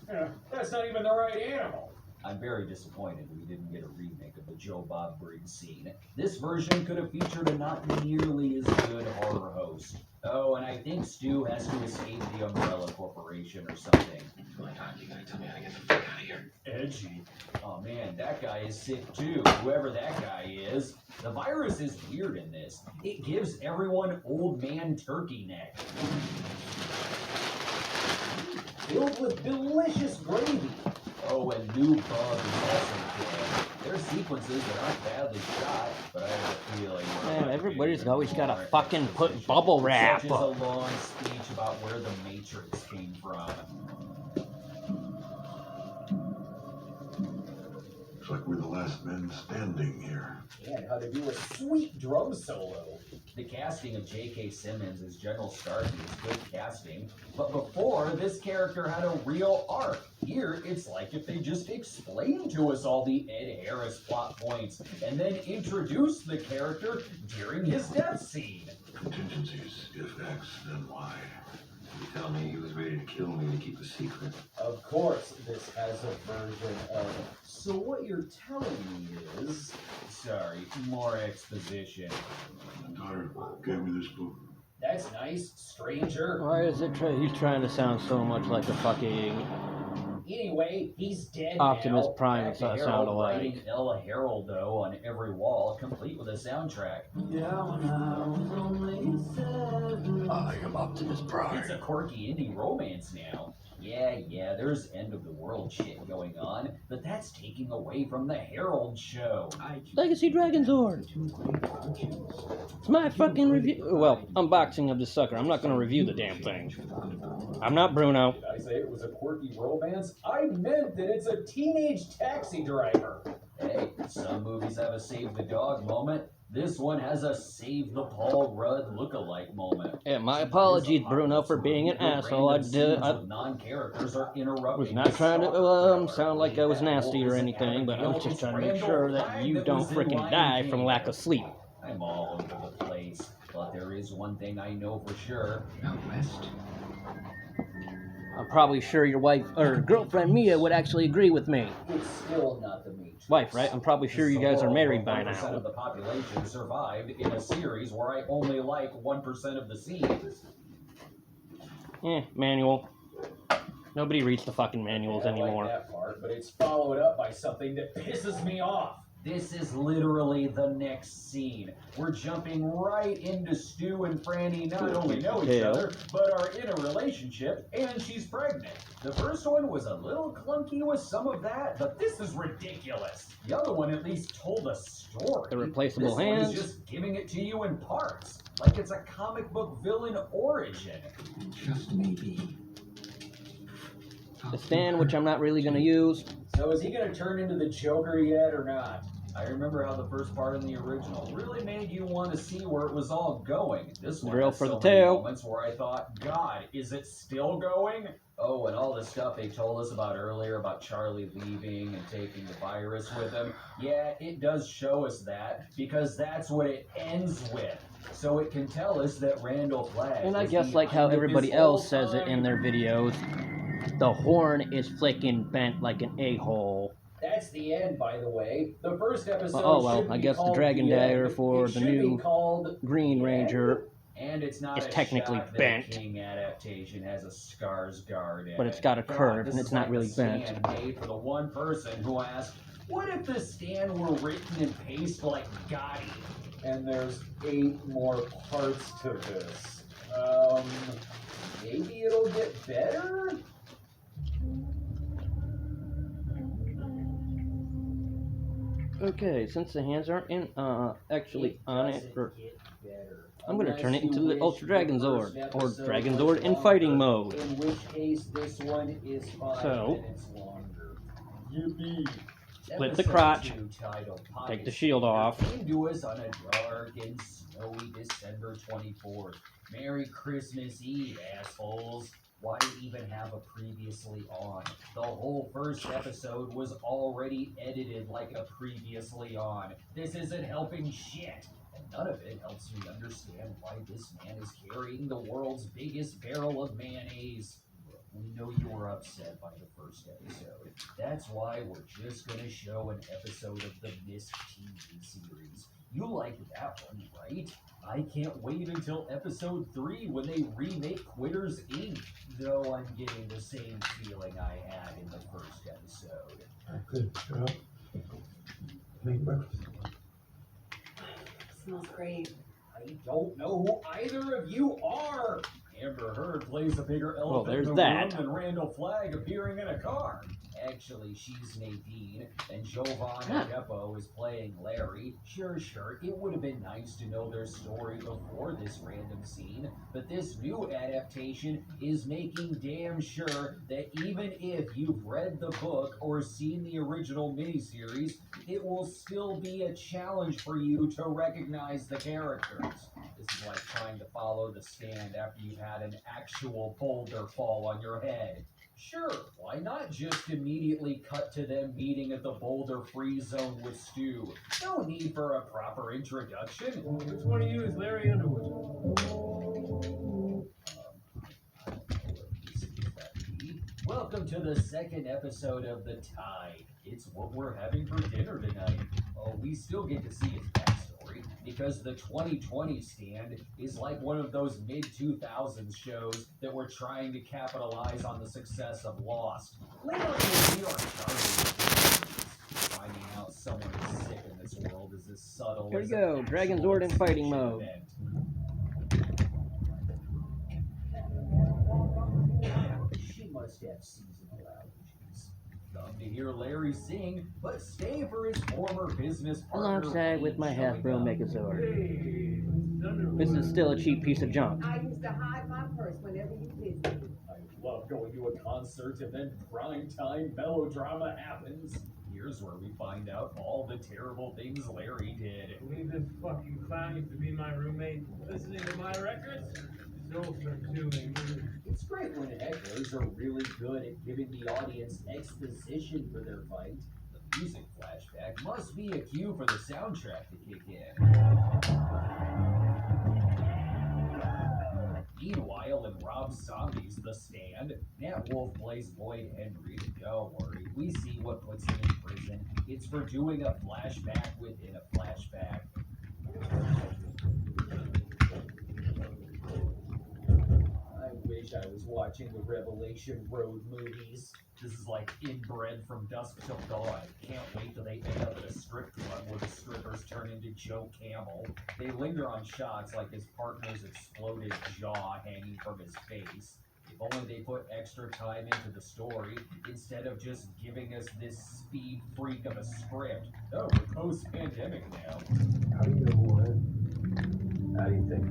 Yeah, that's not even the right animal. I'm very disappointed we didn't get a remake of the Joe Bob Briggs scene. This version could have featured a not nearly as good horror host. Oh, and I think Stu has to escape the Umbrella Corporation or something. My God, you gotta tell me how to get the fuck out of here. Edgy. Oh man, that guy is sick too, whoever that guy is. The virus is weird in this. It gives everyone old man turkey neck. Filled with delicious gravy. Oh, and new bug is also dead. There's sequences that aren't badly shot, but I have a feeling... Man, everybody's always got to fucking put bubble wrap. Such is a long speech about where the Matrix came from. Looks like we're the last men standing here. And how to do a sweet drum solo. The casting of J.K. Simmons as General Starkey is good casting, but before, this character had a real arc. Here, it's like if they just explained to us all the Ed Harris plot points, and then introduced the character during his death scene. Contingencies, if X, then Y. You tell me he was ready to kill me to keep a secret. Of course, this has a version of... So what you're telling me is... Sorry, more exposition. Daughter gave me this book. That's nice, stranger. Why is it he's trying to sound so much like a fucking Anyway, he's dead Optimus now. Prime Back to sound Harold alike. writing El Heraldo on every wall, complete with a soundtrack. I am Optimus Prime. It's a quirky indie romance now. Yeah, there's end of the world shit going on, but that's taking away from the Herald show. Legacy Dragon Zord. It's my fucking review. Well, unboxing of this sucker. I'm not going to review the damn thing. I'm not Bruno. Did I say it was a quirky romance? I meant that it's a teenage taxi driver. Hey, some movies have a save the dog moment. This one has a save the Paul Rudd look-alike moment. Yeah, my apologies, Bruno, for being an asshole. I Non-characters are interrupting. was not trying to sound like I was nasty or anything, but I was just trying to make sure that you don't frickin' die from lack of sleep. I'm all over the place, but there is one thing I know for sure. Out west. I'm probably sure your wife or girlfriend Mia would actually agree with me. It's still not the Matrix. Wife, right? I'm probably sure you guys are married by 1% now. of the population survived in a series where I only like 1% of the scenes. Manual. Nobody reads the fucking manuals I anymore. like that part, but it's followed up by something that pisses me off. This is literally the next scene. We're jumping right into Stu and Franny not only know each other, but are in a relationship, and she's pregnant. The first one was a little clunky with some of that, but this is ridiculous. The other one at least told a story. The replaceable this hands. one is just giving it to you in parts, like it's a comic book villain origin. Just maybe. The stand, which I'm not really going to use. So is he going to turn into the Joker yet or not? I remember how the first part in the original really made you want to see where it was all going. This one Drill has for so the many tail. moments where I thought, God, is it still going? Oh, and all the stuff they told us about earlier about Charlie leaving and taking the virus with him. Yeah, it does show us that because that's what it ends with. So it can tell us that Randall Flagg. And I was guess like how behind it everybody this whole else says it in time. their videos, the horn is flicking bent like an a-hole. That's the end, by the way. The first episode. Oh, well, should I be guess the called Dragon End. Dagger for It the should be new called Green The End. Ranger. And it's not It's a technically shock that bent. a King adaptation has a Skarsgård in But it's it. got a God, curve, this and is it's not like really the stand bent. made for the one person who asked, "What if the stand were written in paste like Gotti?" And there's 8 more parts to this. Maybe it'll get better. Okay, since the hands aren't in, actually on it, doesn't or get better. I'm gonna turn it into the Unless Ultra you Dragon wish the Zord, first or episode Dragon was Zord in fighting longer, mode. In which case, this one is 5 So, minutes longer. Yippee! Split the Episode crotch, 2, titled take the Pocket shield Spear, off. came to us on a dark and snowy December 24th. Merry Christmas Eve, assholes. Why even have a previously on? The whole first episode was already edited like a previously on. This isn't helping shit. And none of it helps me understand why this man is carrying the world's biggest barrel of mayonnaise. We know you were upset by the first episode. That's why we're just gonna show an episode of the Mist TV series. You liked that one, right? I can't wait until episode 3 when they remake Quitters Inc. Though I'm getting the same feeling I had in the first episode. I could shut up. Make breakfast. Smells great. I don't know who either of you are. Amber Heard plays a bigger Well, elephant there's in the room that. than Randall Flagg appearing in a car. Actually, she's Nadine, and Jovan Adepo is playing Larry. Sure, it would have been nice to know their story before this random scene, but this new adaptation is making damn sure that even if you've read the book or seen the original miniseries, it will still be a challenge for you to recognize the characters. This is like trying to follow The Stand after you've had an actual boulder fall on your head. Sure, why not just immediately cut to them meeting at the Boulder Free Zone with Stu? No need for a proper introduction. Which one of you is Larry Underwood? I don't know what this is that be. Welcome to the second episode of The Tide. It's what we're having for dinner tonight. Oh, we still get to see his backstory, because the 2020 Stand is like one of those mid-2000s shows that were trying to capitalize on the success of Lost. Later in the New York finding out someone is sick in this world is as subtle Here as we go, an Dragon actual Zord in fighting extinction mode. event. She must have seasonal allergies. Come to hear Larry sing, but stay for his former business partner. Alongside with my Wayne Hasbro showing up. Megazord. Hey, Underwood. This is still a cheap piece of junk. I used to hide my purse whenever you visited. I love going to a concert and then prime time melodrama happens. Here's where we find out all the terrible things Larry did. Believe this fucking clown used to be my roommate, listening to my records? So subduing. It's great when actors are really good at giving the audience exposition for their fight. The music flashback must be a cue for the soundtrack to kick in. Meanwhile, in Rob Zombie's The Stand, Nat Wolff plays Lloyd Henry. Don't worry, we see what puts him in prison. It's for doing a flashback within a flashback. I wish I was watching the Revelation Road movies. This is like Inbred from Dusk Till Dawn. Can't wait till they end up at a strip club where the strippers turn into Joe Camel. They linger on shots like his partner's exploded jaw hanging from his face. If only they put extra time into the story instead of just giving us this speed freak of a script. Oh, we're post-pandemic now. How do you know who I am? How do you think?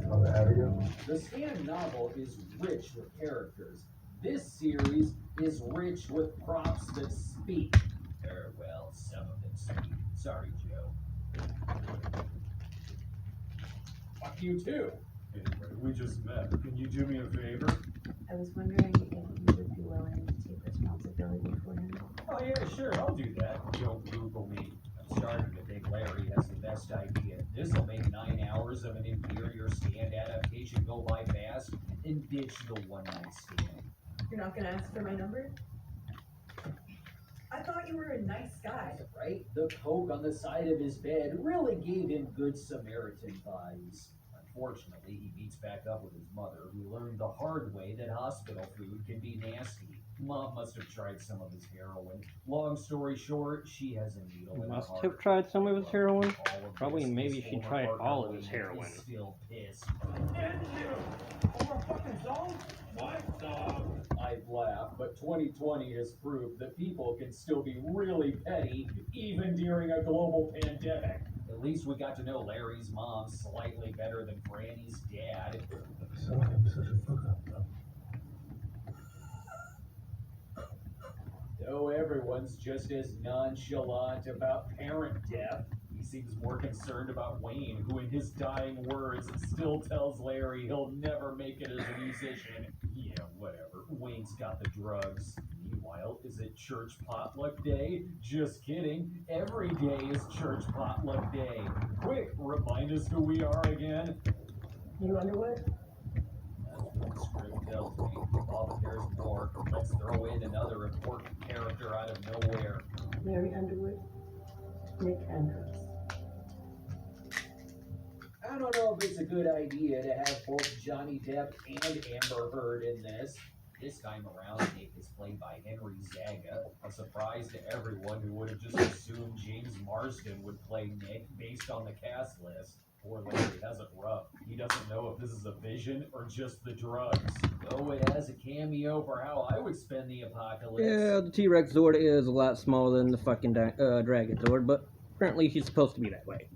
How the hell are you? The Stand novel is rich with characters. This series is rich with props that speak. Well, some of them speak. Sorry, Joe. Fuck you too. Anyway, we just met. Can you do me a favor? I was wondering if you would be willing to take responsibility for him. Oh yeah, sure, I'll do that. Don't Google me. I'm starting to think Larry has the best idea. This'll make 9 hours of an inferior Stand adaptation go by fast and ditch the one-night stand. You're not gonna ask for my number? I thought you were a nice guy. Right? The coke on the side of his bed really gave him good Samaritan vibes. Unfortunately, he meets back up with his mother, who learned the hard way that hospital food can be nasty. Mom must have tried some of his heroin. Long story short, she has a needle in her Must heart. have tried some of his heroin. All of Probably this, maybe his she former tried partner all of his Wayne heroin. is still pissed. And you! Over a fucking song? What song? I've laughed, but 2020 has proved that people can still be really petty, even during a global pandemic. At least we got to know Larry's mom slightly better than Franny's dad. So I'm such a fuck up. Though everyone's just as nonchalant about parent death, he seems more concerned about Wayne, who in his dying words still tells Larry he'll never make it as a musician. Yeah, whatever. Wayne's got the drugs. Meanwhile, is it church potluck day? Just kidding. Every day is church potluck day. Quick, remind us who we are again. You Underwood? That's what the script tells me. let's throw in another important character out of nowhere. Mary Underwood, Nick Andrews. I don't know if it's a good idea to have both Johnny Depp and Amber Heard in this. This time around, Nick is played by Henry Zaga, a surprise to everyone who would have just assumed James Marsden would play Nick based on the cast list. Poor Larry has it rough. He doesn't know if this is a vision or just the drugs. Though it has a cameo for how I would spend the apocalypse. Yeah, the T-Rex Zord is a lot smaller than the fucking Dragon Zord, but apparently she's supposed to be that way.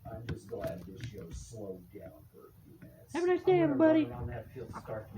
I'm just glad this show slowed down for a few minutes. Have a nice day, everybody. On that field start